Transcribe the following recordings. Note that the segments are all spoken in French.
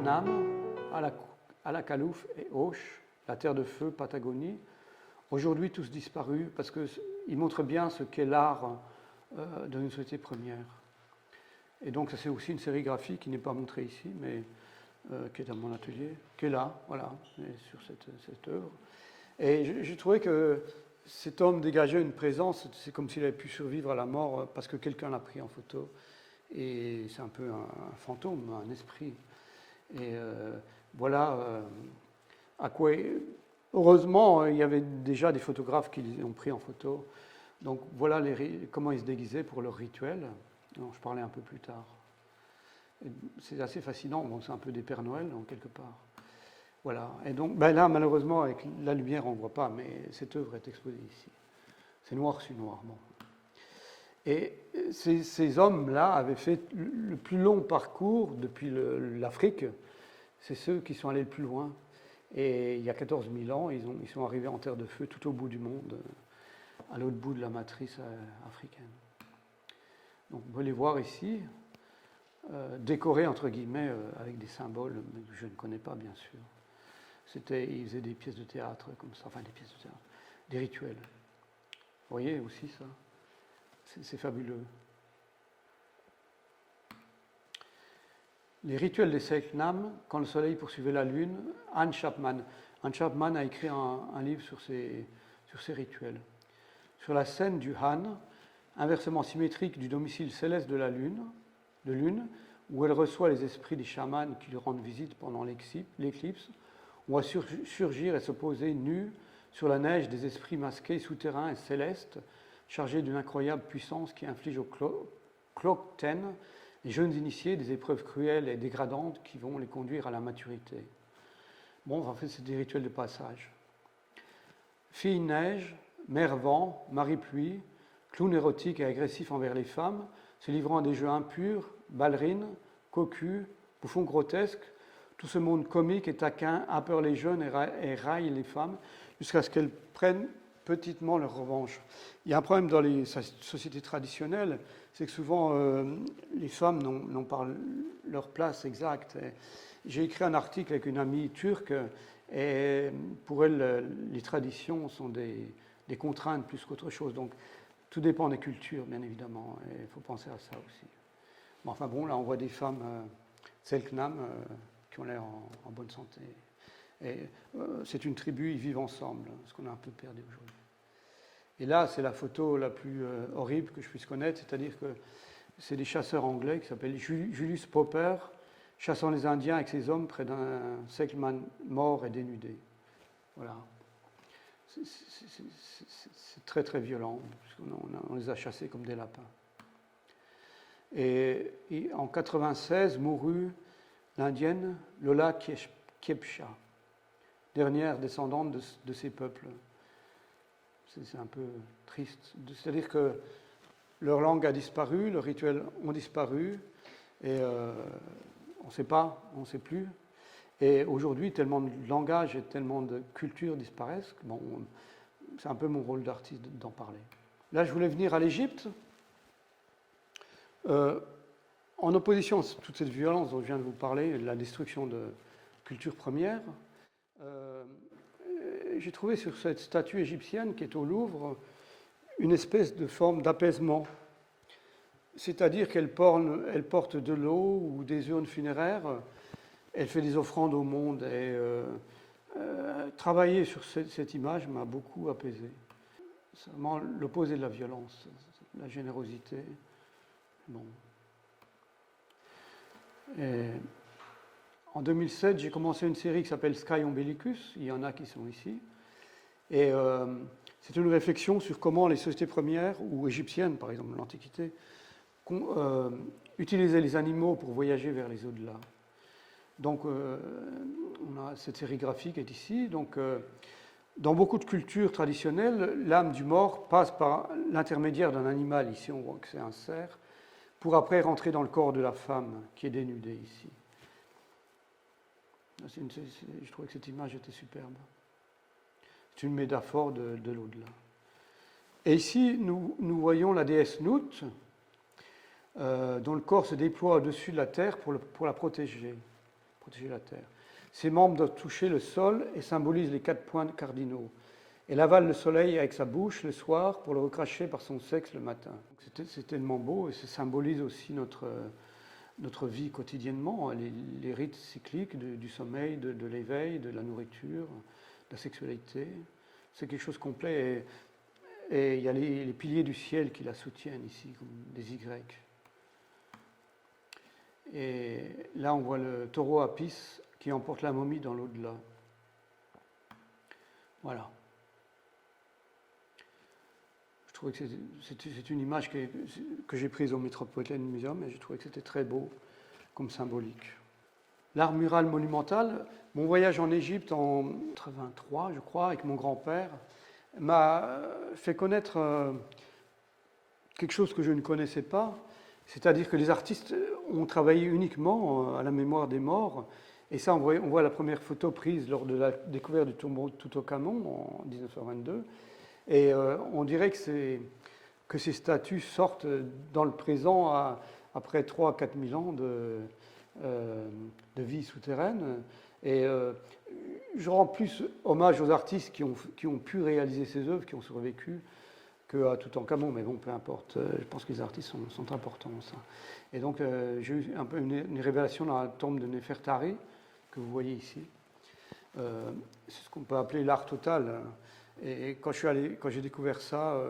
Selknam, Alakalouf et Auch, la terre de feu, Patagonie, aujourd'hui tous disparus parce qu'ils montrent bien ce qu'est l'art d'une société première. Et donc ça c'est aussi une sérigraphie qui n'est pas montrée ici, mais qui est à mon atelier, qui est là, voilà, sur cette œuvre. Et j'ai trouvé que cet homme dégageait une présence, c'est comme s'il avait pu survivre à la mort parce que quelqu'un l'a pris en photo. Et c'est un peu un fantôme, un esprit. Et voilà à quoi. Heureusement, il y avait déjà des photographes qui les ont pris en photo. Donc voilà comment ils se déguisaient pour leur rituel, dont je parlais un peu plus tard. C'est assez fascinant, bon, c'est un peu des Pères Noël, en quelque part. Voilà. Et donc ben là, malheureusement, avec la lumière, on ne voit pas, mais cette œuvre est exposée ici. C'est noir sur noir. Bon. Et ces hommes-là avaient fait le plus long parcours depuis l'Afrique. C'est ceux qui sont allés le plus loin. Et il y a 14 000 ans, ils sont arrivés en terre de feu tout au bout du monde, à l'autre bout de la matrice africaine. Donc vous pouvez les voir ici, décorés entre guillemets avec des symboles que je ne connais pas bien sûr. Ils faisaient des pièces de théâtre comme ça, enfin des pièces de théâtre, des rituels. Vous voyez aussi ça? C'est fabuleux. Les rituels des Selknam, quand le soleil poursuivait la lune, Anne Chapman a écrit un livre sur ces rituels. Sur la scène du Han, inversement symétrique du domicile céleste de la lune, où elle reçoit les esprits des chamans qui lui rendent visite pendant l'éclipse, on voit surgir et se poser nus sur la neige des esprits masqués, souterrains et célestes, chargés d'une incroyable puissance qui inflige aux Clocten, les jeunes initiés, des épreuves cruelles et dégradantes qui vont les conduire à la maturité. Bon, en fait, c'est des rituels de passage. Fille neige, mère vent, mari pluie, clown érotique et agressif envers les femmes, se livrant à des jeux impurs, ballerines, cocus, bouffons grotesques, tout ce monde comique et taquin appeure les jeunes et raille les femmes jusqu'à ce qu'elles prennent petitement leur revanche. Il y a un problème dans les sociétés traditionnelles, c'est que souvent les femmes n'ont pas leur place exacte. J'ai écrit un article avec une amie turque et pour elle, les traditions sont des contraintes plus qu'autre chose. Donc tout dépend des cultures, bien évidemment, et il faut penser à ça aussi. Bon, enfin bon, là on voit des femmes Selknam qui ont l'air en bonne santé. Et c'est une tribu, ils vivent ensemble, ce qu'on a un peu perdu aujourd'hui. Et là, c'est la photo la plus horrible que je puisse connaître, c'est-à-dire que c'est des chasseurs anglais qui s'appellent Julius Popper, chassant les Indiens avec ses hommes près d'un Selknam mort et dénudé. Voilà. C'est très très violent, on les a chassés comme des lapins. Et en 96, mourut l'Indienne Lola Kiepsha, dernière descendante de ces peuples. C'est un peu triste. C'est-à-dire que leur langue a disparu, leurs rituels ont disparu, et on ne sait pas, on ne sait plus. Et aujourd'hui, tellement de langages et tellement de cultures disparaissent, bon, c'est un peu mon rôle d'artiste d'en parler. Là, je voulais venir à l'Égypte. En opposition à toute cette violence dont je viens de vous parler, la destruction de cultures premières, j'ai trouvé sur cette statue égyptienne qui est au Louvre une espèce de forme d'apaisement. C'est-à-dire qu'elle porte de l'eau ou des urnes funéraires, elle fait des offrandes au monde. Et travailler sur cette image m'a beaucoup apaisé. C'est vraiment l'opposé de la violence, la générosité. Bon. Et en 2007, j'ai commencé une série qui s'appelle Sky Umbilicus. Il y en a qui sont ici. Et c'est une réflexion sur comment les sociétés premières, ou égyptiennes par exemple, l'Antiquité, utilisaient les animaux pour voyager vers les au-delà. Donc, on a cette sérigraphie qui est ici. Donc, dans beaucoup de cultures traditionnelles, l'âme du mort passe par l'intermédiaire d'un animal. Ici, on voit que c'est un cerf, pour après rentrer dans le corps de la femme qui est dénudée ici. Je trouvais que cette image était superbe. C'est une métaphore de l'au-delà. Et ici, nous voyons la déesse Nout, dont le corps se déploie au-dessus de la terre pour la protéger. protéger la terre. Ses membres doivent toucher le sol et symbolisent les 4 points cardinaux. Elle avale le soleil avec sa bouche le soir pour le recracher par son sexe le matin. C'est tellement beau et ça symbolise aussi notre vie quotidiennement, les rites cycliques du sommeil, de l'éveil, de la nourriture, de la sexualité. C'est quelque chose de complet et il y a les piliers du ciel qui la soutiennent ici, comme des Y. Et là, on voit le taureau Apis qui emporte la momie dans l'au-delà. Voilà. Je trouvais que c'est une image que j'ai prise au Metropolitan Museum et je trouvais que c'était très beau comme symbolique. L'art mural monumental, mon voyage en Égypte en 1983, je crois, avec mon grand-père, m'a fait connaître quelque chose que je ne connaissais pas, c'est-à-dire que les artistes ont travaillé uniquement à la mémoire des morts. Et ça, on voit la première photo prise lors de la découverte du tombeau de Toutankhamon en 1922. Et on dirait que ces statues sortent dans le présent après 3 à 4 000 ans de vie souterraine. Et je rends plus hommage aux artistes qui ont pu réaliser ces œuvres, qui ont survécu, qu'à Toutankhamon. Mais bon, peu importe, je pense que les artistes sont importants. Ça. Et donc, j'ai eu un peu une révélation dans la tombe de Néfertari, que vous voyez ici. C'est ce qu'on peut appeler l'art total. Et quand j'ai découvert ça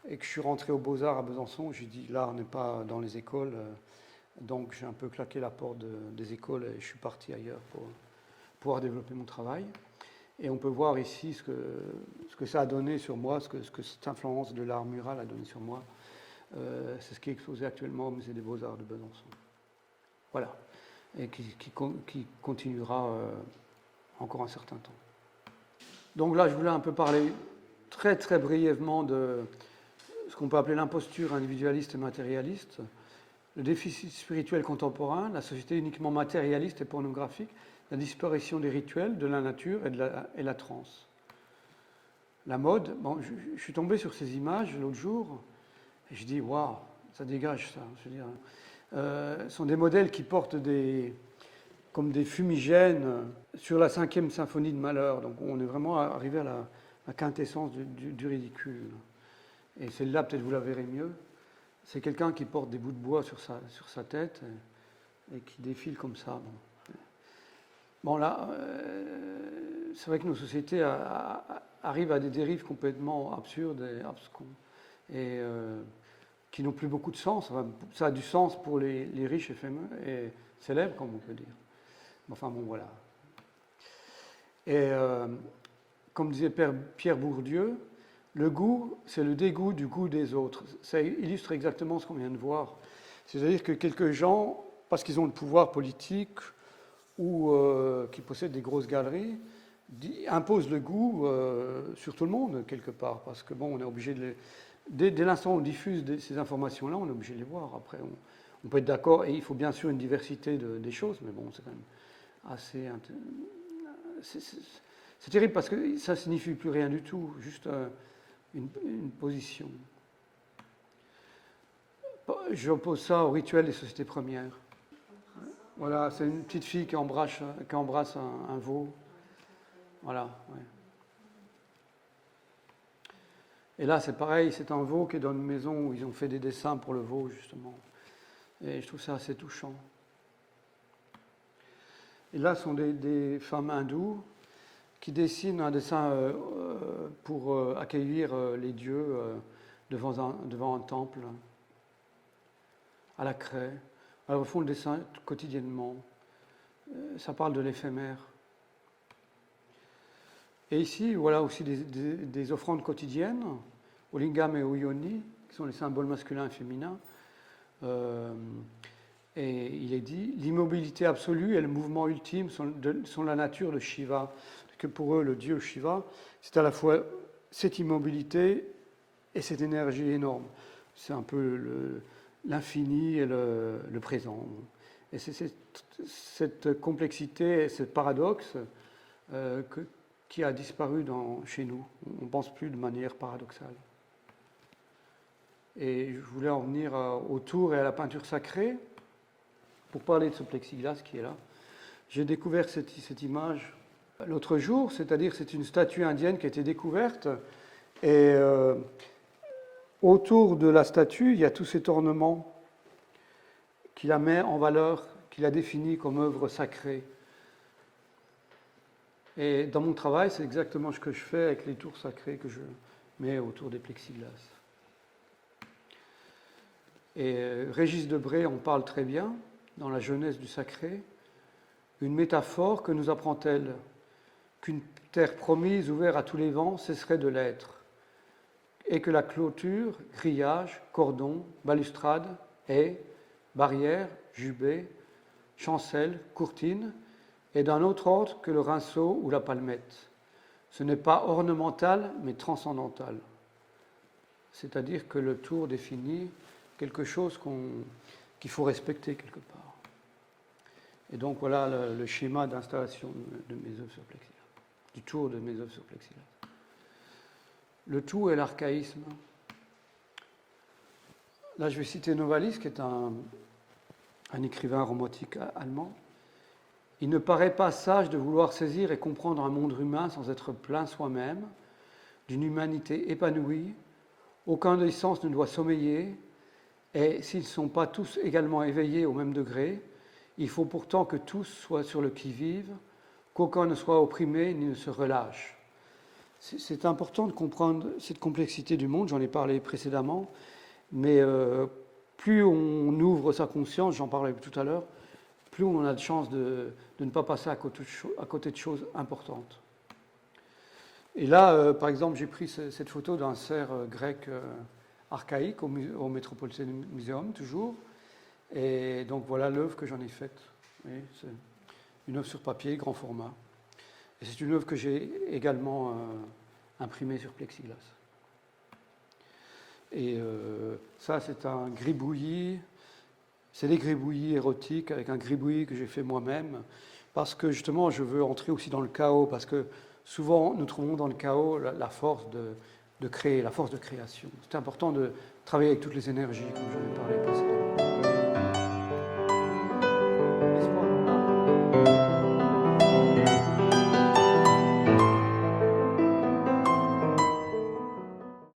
et que je suis rentré aux Beaux-Arts à Besançon, j'ai dit l'art n'est pas dans les écoles. Donc j'ai un peu claqué la porte des écoles et je suis parti ailleurs pour pouvoir développer mon travail. Et on peut voir ici ce que ça a donné sur moi, ce que cette influence de l'art mural a donné sur moi. C'est ce qui est exposé actuellement au Musée des Beaux-Arts de Besançon. Voilà. Et qui continuera encore un certain temps. Donc là, je voulais un peu parler très très brièvement de ce qu'on peut appeler l'imposture individualiste et matérialiste, le déficit spirituel contemporain, la société uniquement matérialiste et pornographique, la disparition des rituels, de la nature et la transe. La mode, bon, je suis tombé sur ces images l'autre jour et je dis waouh, ça dégage ça. Je veux dire, sont des modèles qui portent comme des fumigènes sur la 5e symphonie de Mahler. Donc on est vraiment arrivé à la quintessence du ridicule. Et celle-là, peut-être vous la verrez mieux. C'est quelqu'un qui porte des bouts de bois sur sa tête et qui défile comme ça. Bon là, c'est vrai que nos sociétés arrivent à des dérives complètement absurdes et abscons. Et qui n'ont plus beaucoup de sens. Enfin, ça a du sens pour les riches et célèbres, comme on peut dire. Enfin bon, voilà. Et comme disait Pierre Bourdieu, le goût, c'est le dégoût du goût des autres. Ça illustre exactement ce qu'on vient de voir. C'est-à-dire que quelques gens, parce qu'ils ont le pouvoir politique ou qui possèdent des grosses galeries, imposent le goût sur tout le monde, quelque part. Parce que bon, on est obligé de dès l'instant où on diffuse ces informations-là, on est obligé de les voir. Après, on peut être d'accord, et il faut bien sûr une diversité des choses, mais bon, c'est quand même assez... C'est terrible parce que ça ne signifie plus rien du tout, juste une position. J'oppose ça au rituel des sociétés premières. Voilà, c'est une petite fille qui embrasse un veau. Voilà, ouais. Et là, c'est pareil, c'est un veau qui est dans une maison où ils ont fait des dessins pour le veau, justement. Et je trouve ça assez touchant. Et là, ce sont des femmes hindoues qui dessinent un dessin pour accueillir les dieux devant un temple, à la craie. Alors, elles font le dessin quotidiennement. Ça parle de l'éphémère. Et ici, voilà aussi des offrandes quotidiennes, au lingam et au yoni, qui sont les symboles masculins et féminins. Et il est dit, l'immobilité absolue et le mouvement ultime sont la nature de Shiva. Que pour eux, le dieu Shiva, c'est à la fois cette immobilité et cette énergie énorme. C'est un peu l'infini et le présent. Et c'est cette complexité et ce paradoxe qui a disparu chez nous. On ne pense plus de manière paradoxale. Et je voulais en venir au tour et à la peinture sacrée pour parler de ce plexiglas qui est là. J'ai découvert cette image l'autre jour, c'est-à-dire c'est une statue indienne qui a été découverte, et autour de la statue, il y a tous cet ornement qui la met en valeur, qui la définit comme œuvre sacrée. Et dans mon travail, c'est exactement ce que je fais avec les tours sacrées que je mets autour des plexiglas. Et Régis Debray en parle très bien dans La jeunesse du sacré. Une métaphore que nous apprend-elle? Qu'une terre promise, ouverte à tous les vents, cesserait de l'être, et que la clôture, grillage, cordon, balustrade, haies, barrières, jubé, chancelle, courtine, est d'un autre ordre que le rinceau ou la palmette. Ce n'est pas ornemental, mais transcendantal. C'est-à-dire que le tour définit quelque chose qu'il faut respecter quelque part. Et donc voilà le schéma d'installation de mes œuvres sur plexiglas, du tour de mes œuvres sur plexiglas. Le tout est l'archaïsme. Là, je vais citer Novalis, qui est un écrivain romantique allemand. Il ne paraît pas sage de vouloir saisir et comprendre un monde humain sans être plein soi-même, d'une humanité épanouie. Aucun des sens ne doit sommeiller, et s'ils ne sont pas tous également éveillés au même degré, il faut pourtant que tous soient sur le qui-vive, qu'aucun ne soit opprimé ni ne se relâche. C'est important de comprendre cette complexité du monde, j'en ai parlé précédemment, mais plus on ouvre sa conscience, j'en parlais tout à l'heure, plus on a de chance de ne pas passer à côté de choses importantes. Et là, par exemple, j'ai pris cette photo d'un cerf grec archaïque au Metropolitan Museum, toujours. Et donc voilà l'œuvre que j'en ai faite. C'est une œuvre sur papier, grand format. Et c'est une œuvre que j'ai également imprimée sur plexiglas. Et ça, c'est un gribouillis. C'est des gribouillis érotiques avec un gribouillis que j'ai fait moi-même. Parce que justement, je veux entrer aussi dans le chaos. Parce que souvent, nous trouvons dans le chaos la force de créer, la force de création. C'est important de travailler avec toutes les énergies, comme j'en ai parlé précédemment.